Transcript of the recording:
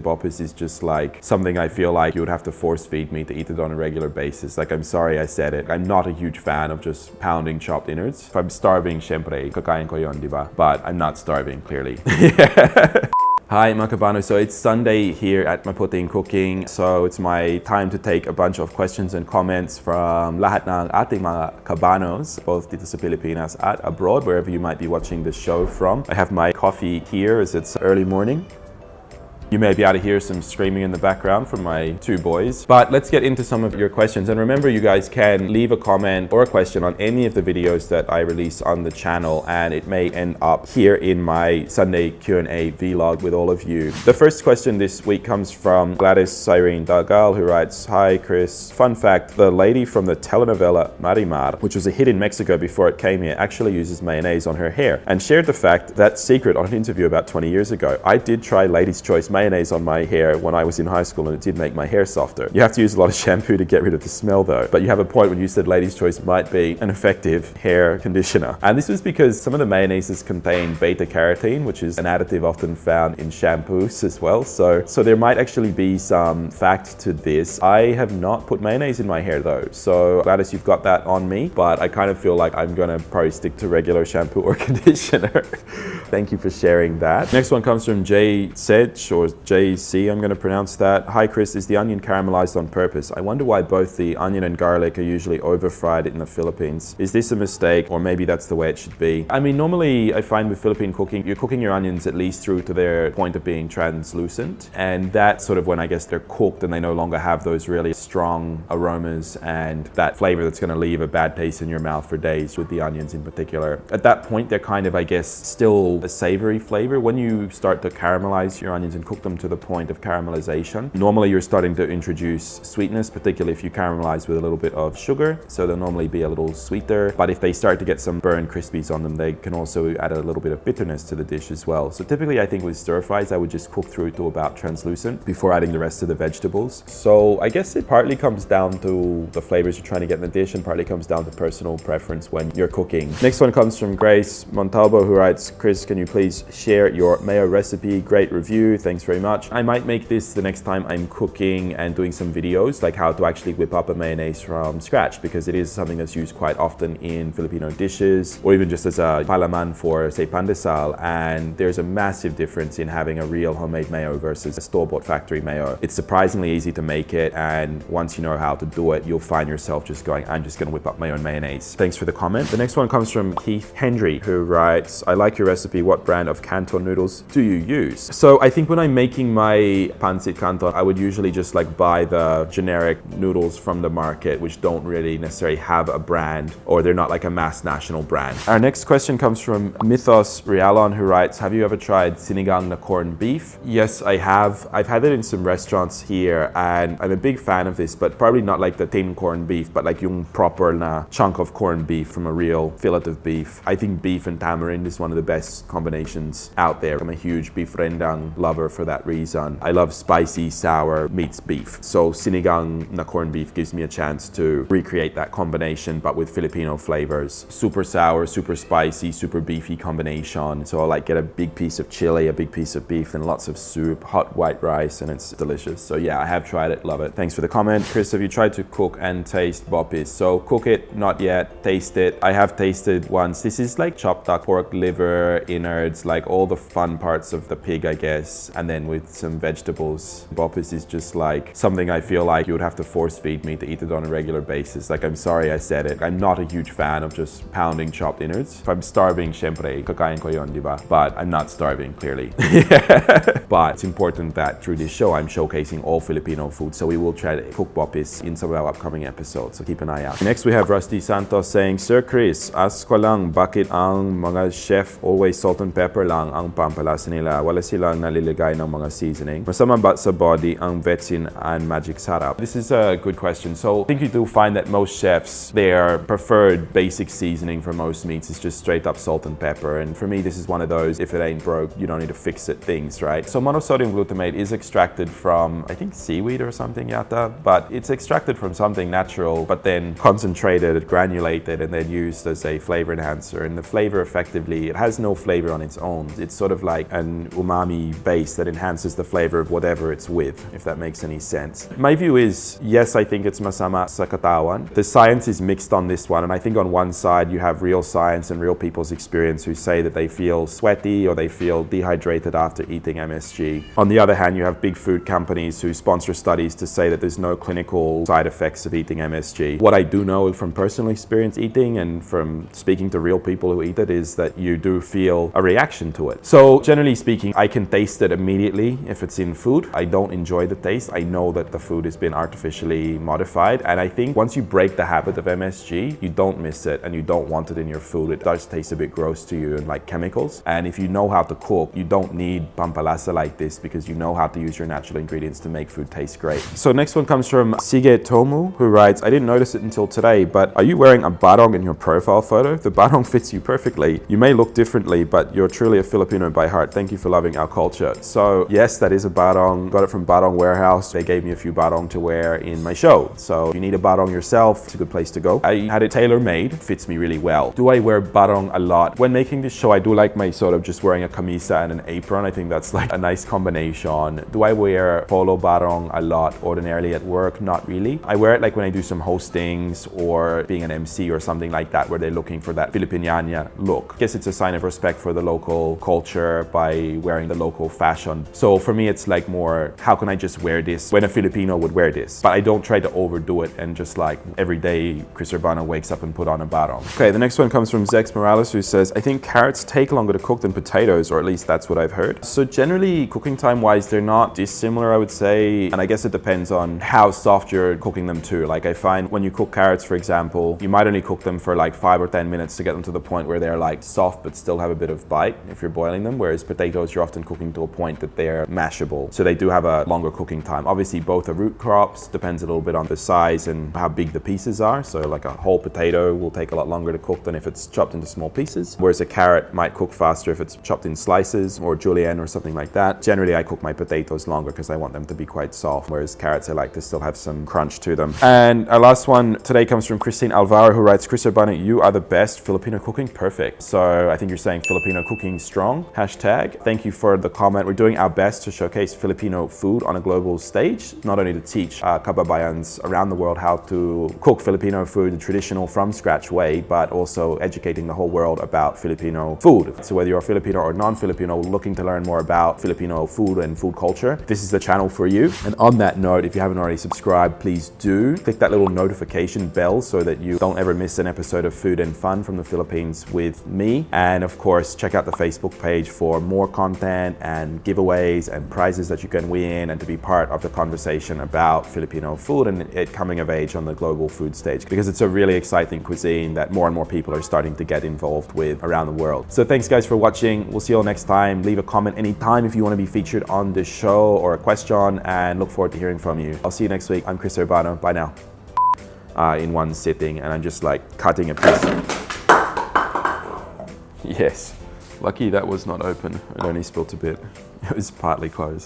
Bopis is just like something I feel like you would have to force feed me to eat it on a regular basis. Like, I'm sorry I said it. I'm not a huge fan of just pounding chopped innards. If I'm starving, syempre, kakain ko yon, diba? But I'm not starving, clearly. Hi mga kabanos, so it's Sunday here at Maputing Cooking. So it's my time to take a bunch of questions and comments from lahat ng ating mga kabanos, both dito sa Pilipinas at abroad, wherever you might be watching this show from. I have my coffee here as it's early morning. You may be able to hear some screaming in the background from my two boys. But let's get into some of your questions. And remember, you guys can leave a comment or a question on any of the videos that I release on the channel, and it may end up here in my Sunday Q&A vlog with all of you. The first question this week comes from Gladys Cyrene Dagal, who writes, "Hi Chris, fun fact, the lady from the telenovela Marimar, which was a hit in Mexico before it came here, actually uses mayonnaise on her hair, and shared the fact, that secret, on an interview about 20 years ago. I did try Lady's Choice mayonnaise on my hair when I was in high school, and it did make my hair softer. You have to use a lot of shampoo to get rid of the smell though. But you have a point when you said Lady's Choice might be an effective hair conditioner." And this was because some of the mayonnaises contain beta-carotene, which is an additive often found in shampoos as well. So there might actually be some fact to this. I have not put mayonnaise in my hair though. So Gladys, you've got that on me, but I kind of feel like I'm gonna probably stick to regular shampoo or conditioner. Thank you for sharing that. Next one comes from Zech, or JC, I'm going to pronounce that. "Hi Chris, is the onion caramelized on purpose? I wonder why both the onion and garlic are usually over fried in the Philippines. Is this a mistake, or maybe that's the way it should be?" I mean, normally I find with Philippine cooking, you're cooking your onions at least through to their point of being translucent. And that's sort of when I guess they're cooked and they no longer have those really strong aromas and that flavor that's going to leave a bad taste in your mouth for days, with the onions in particular. At that point, they're kind of, I guess, still a savory flavor. When you start to caramelize your onions and cook them to the point of caramelization, normally you're starting to introduce sweetness, particularly if you caramelize with a little bit of sugar. So they'll normally be a little sweeter, but if they start to get some burnt crispies on them, they can also add a little bit of bitterness to the dish as well. So typically I think with stir fries, I would just cook through to about translucent before adding the rest of the vegetables. So I guess it partly comes down to the flavors you're trying to get in the dish, and partly comes down to personal preference when you're cooking. Next one comes from Grace Montalvo, who writes, "Chris, can you please share your mayo recipe? Great review. Thanks very much. I might make this the next time I'm cooking and doing some videos, like how to actually whip up a mayonnaise from scratch, because it is something that's used quite often in Filipino dishes, or even just as a palaman for, say, pandesal. And there's a massive difference in having a real homemade mayo versus a store-bought factory mayo. It's surprisingly easy to make it, and once you know how to do it, you'll find yourself just going, I'm just gonna whip up my own mayonnaise." Thanks for the comment. The next one comes from Keith Henry, who writes, "I like your recipe. What brand of Cantore noodles do you use?" So I think when I'm making my pancit canton, I would usually just like buy the generic noodles from the market, which don't really necessarily have a brand, or they're not like a mass national brand. Our next question comes from Mythos Realon, who writes, "Have you ever tried sinigang na corned beef?" Yes, I have. I've had it in some restaurants here, and I'm a big fan of this, but probably not like the tin corned beef, but like yung proper na chunk of corned beef from a real fillet of beef. I think beef and tamarind is one of the best combinations out there. I'm a huge beef rendang lover for that reason. I love spicy, sour meets beef. So sinigang na corned beef gives me a chance to recreate that combination, but with Filipino flavors. Super sour, super spicy, super beefy combination. So I like get a big piece of chili, a big piece of beef, and lots of soup, hot white rice, and it's delicious. So yeah, I have tried it, love it. Thanks for the comment. Chris, have you tried to cook and taste Bopis? So cook it, not yet. Taste it. I have tasted once. This is like chopped up pork liver, innards, like all the fun parts of the pig, I guess, and then with some vegetables. Bopis is just like something I feel like you would have to force feed me to eat it on a regular basis. Like, I'm sorry I said it. I'm not a huge fan of just pounding chopped innards. If I'm starving, syempre, kakain ko yon, diba? But I'm not starving, clearly. But it's important that through this show, I'm showcasing all Filipino food. So we will try to cook Bopis in some of our upcoming episodes. So keep an eye out. Next, we have Rusty Santos saying, "Sir Chris, ask ko lang, bakit ang mga chef always salt and pepper lang ang pampalasa nila? Wala silang naliligay ng mga seasoning? Masama ba sa body ang vetsin and magic sarap?" This is a good question. So I think you do find that most chefs, their preferred basic seasoning for most meats is just straight up salt and pepper. And for me, this is one of those, if it ain't broke, you don't need to fix it things, right? So monosodium glutamate is extracted from, I think, seaweed or something yata, but it's extracted from something natural, but then concentrated, granulated, and then used as a flavor enhancer. And the flavor effectively, it has no flavor flavor on its own. It's sort of like an umami base that enhances the flavor of whatever it's with, if that makes any sense. My view is, yes, I think it's masama sa katawan. The science is mixed on this one, and I think on one side you have real science and real people's experience who say that they feel sweaty or they feel dehydrated after eating MSG. On the other hand, you have big food companies who sponsor studies to say that there's no clinical side effects of eating MSG. What I do know from personal experience eating and from speaking to real people who eat it is that you do feel a reaction to it. So generally speaking, I can taste it immediately if it's in food. I don't enjoy the taste. I know that the food has been artificially modified, and I think once you break the habit of MSG, you don't miss it and you don't want it in your food. It does taste a bit gross to you and like chemicals. And if you know how to cook, you don't need pampalasa like this because you know how to use your natural ingredients to make food taste great. So next one comes from Sige Tomu, who writes, I didn't notice it until today, but are you wearing a barong in your profile photo? The barong fits you perfectly. You may look differently, but you're truly a Filipino by heart. Thank you for loving our culture. So yes, that is a barong. Got it from Barong Warehouse. They gave me a few barong to wear in my show. So if you need a barong yourself, it's a good place to go. I had it tailor-made. Fits me really well. Do I wear barong a lot? When making this show, I do like my sort of just wearing a camisa and an apron. I think that's like a nice combination. Do I wear polo barong a lot ordinarily at work? Not really. I wear it like when I do some hostings or being an MC or something like that where they're looking for that Filipiniana look. I guess it's a sign of respect for the local culture by wearing the local fashion. So for me, it's like more, how can I just wear this when a Filipino would wear this? But I don't try to overdo it and just like every day Chris Urbano wakes up and put on a barong. Okay, the next one comes from Zech Morales, who says, I think carrots take longer to cook than potatoes, or at least that's what I've heard. So generally, cooking time wise, they're not dissimilar, I would say. And I guess it depends on how soft you're cooking them too. Like I find when you cook carrots, for example, you might only cook them for like 5 or 10 minutes to get them to the point where they're like soft but still have a bit of bite if you're boiling them. Whereas potatoes, you're often cooking to a point that they're mashable. So they do have a longer cooking time. Obviously, both are root crops. Depends a little bit on the size and how big the pieces are. So like a whole potato will take a lot longer to cook than if it's chopped into small pieces. Whereas a carrot might cook faster if it's chopped in slices or julienne or something like that. Generally, I cook my potatoes longer because I want them to be quite soft. Whereas carrots, I like to still have some crunch to them. And our last one today comes from Christine Alvaro, who writes, Chris Urbano, you are the best Filipino cooking. Perfect. So I think you're saying Filipino cooking strong. Hashtag. Thank you for the comment. We're doing our best to showcase Filipino food on a global stage, not only to teach kababayans around the world how to cook Filipino food the traditional from scratch way, but also educating the whole world about Filipino food. So whether you're Filipino or non-Filipino looking to learn more about Filipino food and food culture, this is the channel for you. And on that note, if you haven't already subscribed, please do click that little notification bell so that you don't ever miss an episode of Food and Fun from the Philippines with me. And of course, check out the Facebook page for more content and giveaways and prizes that you can win and to be part of the conversation about Filipino food and it coming of age on the global food stage, because it's a really exciting cuisine that more and more people are starting to get involved with around the world. So thanks guys for watching. We'll see you all next time. Leave a comment anytime if you want to be featured on the show or a question, and look forward to hearing from you. I'll see you next week. I'm Chris Urbano. Bye now. In one sitting, and I'm just like cutting a piece. Yes. Lucky that was not open. It only spilt a bit. It was partly closed.